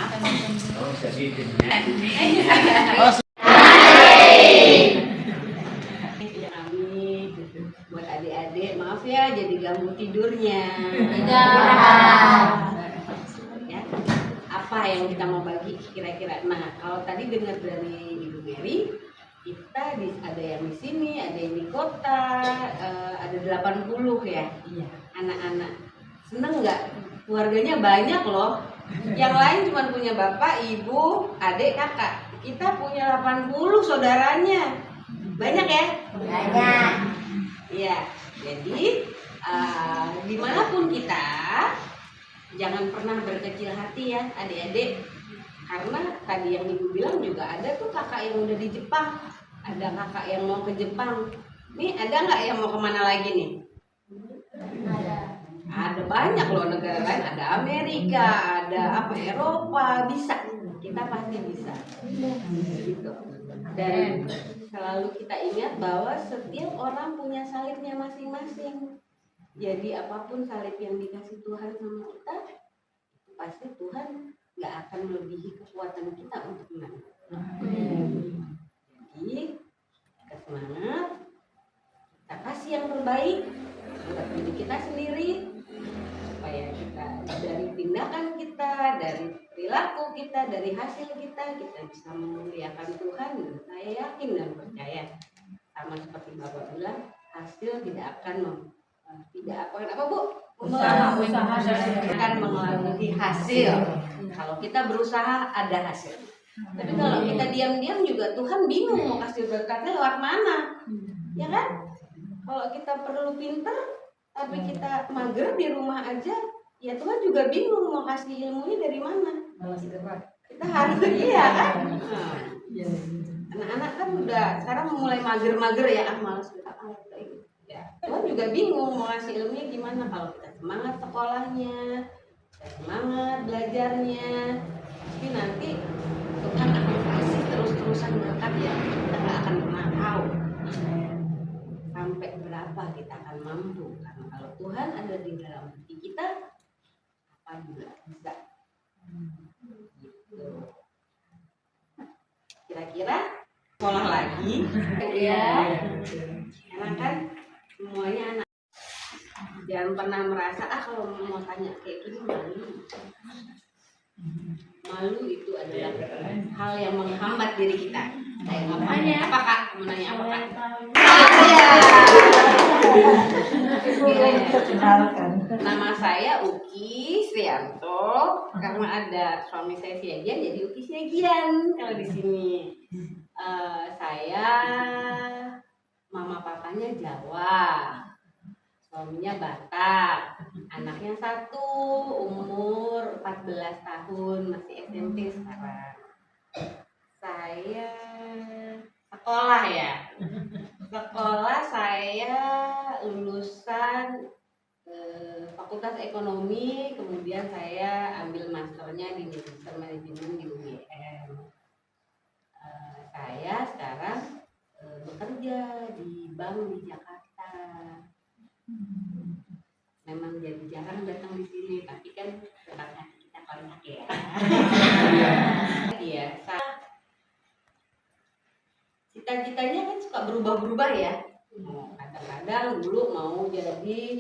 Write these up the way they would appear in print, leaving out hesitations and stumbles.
Oh, jadi buat adik-adik, maaf ya jadi ganggu tidurnya. Ya, apa yang kita mau bagi kira-kira? Nah, kalau tadi dengar dari Ibu Mary, kita ada yang di sini, ada yang di kota, ada 80 ya. Iya. Anak-anak seneng nggak? Keluarganya banyak loh. Yang lain cuma punya bapak, ibu, adik, kakak. Kita punya 80 saudaranya. Banyak ya? Banyak. Iya. Jadi dimanapun kita, jangan pernah berkecil hati ya adik-adik. Karena tadi yang ibu bilang juga ada tuh kakak yang udah di Jepang, ada kakak yang mau ke Jepang. Nih ada nggak yang mau kemana lagi nih? Ada banyak loh negara lain, ada Amerika, ada Eropa, bisa. Kita pasti bisa. Gitu. Dan selalu kita ingat bahwa setiap orang punya salibnya masing-masing. Jadi apapun salib yang dikasih Tuhan sama kita, pasti Tuhan nggak akan melebihi kekuatan kita untuk menang. Jadi kita semangat, kita kasih yang terbaik buat diri kita sendiri, supaya kita dari tindakan kita, dari perilaku kita, dari hasil kita bisa memuliakan Tuhan. Dan saya yakin dan percaya, sama seperti Bapak bilang, hasil tidak akan apa Bu? Usaha akan mengalami hasil. Kalau kita berusaha ada hasil. Tapi kalau kita diam-diam juga Tuhan bingung mau kasih berkatnya lewat mana, ya kan? Kalau kita perlu pinter, tapi kita mager di rumah aja, ya Tuhan juga bingung mau kasih ilmunya dari mana. Kita harus iya kan? Nah, anak-anak kan udah sekarang mulai mager-mager ya, malas ya. Tuhan juga bingung mau kasih ilmunya gimana. Kalau kita semangat sekolahnya, kita semangat belajarnya, tapi nanti Tuhan akan kasih terus-terusan berkat ya, kita nggak akan pernah tahu sampai berapa kita akan mampu. Karena kalau Tuhan ada di dalam hati kita, apa juga bisa. Gitu. Kira-kira sekolah lagi, ya, enak kan? Semuanya anak. Jangan pernah merasa kalau mau tanya kayak gini malu. Malu itu adalah hal yang menghambat diri kita. Apa Kak? Mau nanya apa Kak? Nama saya Uki Srianto. Karena ada suami saya Siagian, jadi Uki Siagian kalau di sini. Saya mama papanya Jawa, suaminya Batak, anaknya satu umur 14 tahun, masih SMP sekarang. Saya sekolah saya lulusan Fakultas Ekonomi, kemudian saya ambil masternya di Manajemen di UGM. Saya sekarang bekerja di bank di Jakarta. Memang jadi jarang datang di sini, tapi kan tetap hati kita kontak ya. Iya. Cita-citanya kan suka berubah-berubah ya. Kadang-kadang dulu mau jadi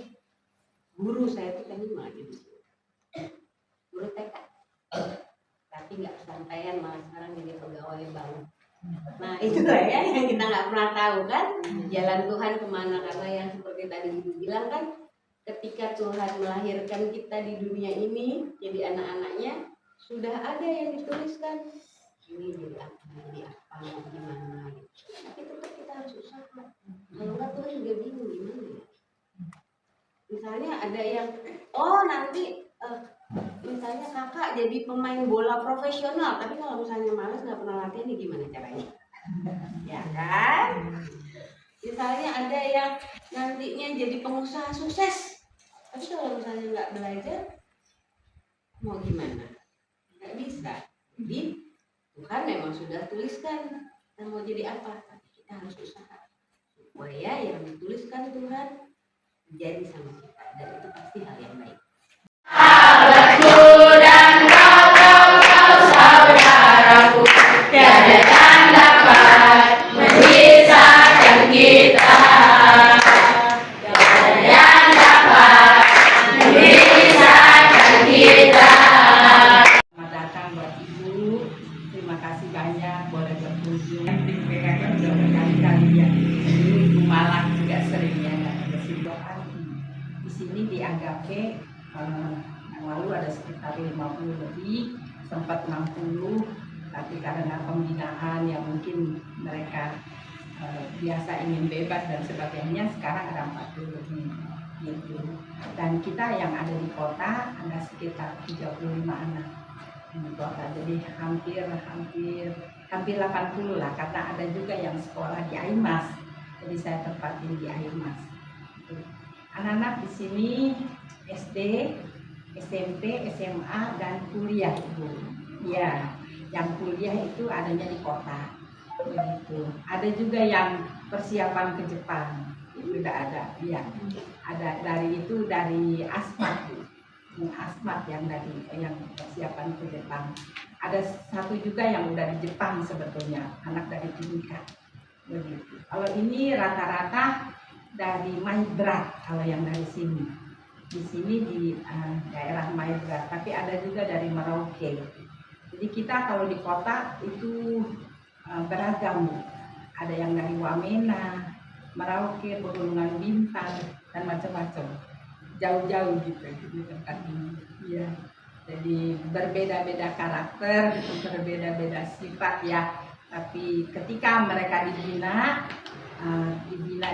guru, saya tuh kan malah jadi guru TK. Tapi nggak kesampaian, malah sekarang jadi pegawai bank. Nah itulah ya yang kita nggak pernah tahu kan, jalan Tuhan kemana. Karena yang seperti tadi Ibu bilang kan, ketika Tuhan melahirkan kita di dunia ini jadi anak-anaknya, sudah ada yang dituliskan ini jadi apa gimana gitu. Tapi tetap kita harus usaha. Kalau nggak Tuhan juga bingung gimana ya. Misalnya ada yang nanti misalnya kakak jadi pemain bola profesional, tapi kalau misalnya malas nggak pernah latihan, nih gimana caranya? Ya kan? Misalnya ada yang nantinya jadi pengusaha sukses, tapi kalau misalnya nggak belajar, mau gimana? Nggak bisa. Jadi Tuhan memang sudah tuliskan kita mau jadi apa, tapi kita harus usaha supaya yang dituliskan Tuhan jadi sama kita, dan itu pasti hal yang baik. Abadku dan kau kakek yang lalu ada sekitar 50 lebih, sempat 60, tapi karena pembinaan yang mungkin mereka biasa ingin bebas dan sebagainya, sekarang ada 40 lebih gitu. Dan kita yang ada di kota ada sekitar 35 anak di kota, jadi hampir 80 lah, karena ada juga yang sekolah di Aimas, jadi saya tempatin di Aimas. Anak-anak di sini SD, SMP, SMA dan kuliah, Ibu. Ya, yang kuliah itu adanya di kota. Begitu. Ada juga yang persiapan ke Jepang, itu udah ada. Ya, ada dari Asmat, yang persiapan ke Jepang. Ada satu juga yang udah di Jepang sebetulnya, anak dari Timika. Begitu. Kalau ini rata-rata dari Maibrat, kalau yang dari sini. Di sini di daerah Maibrat, tapi ada juga dari Merauke. Jadi kita kalau di kota itu beragam, ada yang dari Wamena, Merauke, Pegunungan Bintang dan macam-macam, jauh-jauh gitu di tempat ini. Ya, jadi berbeda-beda karakter, berbeda-beda sifat ya. Tapi ketika mereka dibina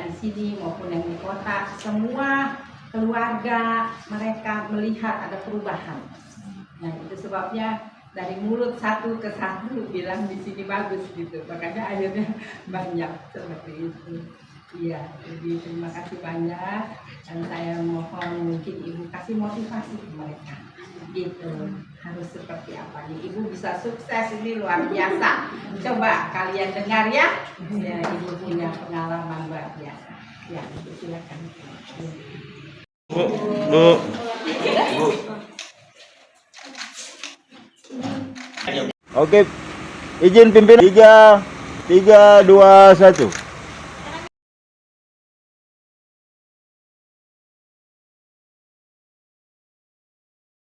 di sini maupun yang di kota, semua keluarga mereka melihat ada perubahan. Nah itu sebabnya dari mulut satu ke satu bilang di sini bagus gitu, makanya akhirnya banyak seperti itu. Iya, jadi terima kasih banyak, dan saya mohon mungkin Ibu kasih motivasi ke mereka gitu, harus seperti apa nih Ibu bisa sukses, ini luar biasa. Coba kalian dengar ya, Ibu punya pengalaman luar biasa. Ya, Ibu silakan. Bu. Oke, izin pimpin 3, 2, 1.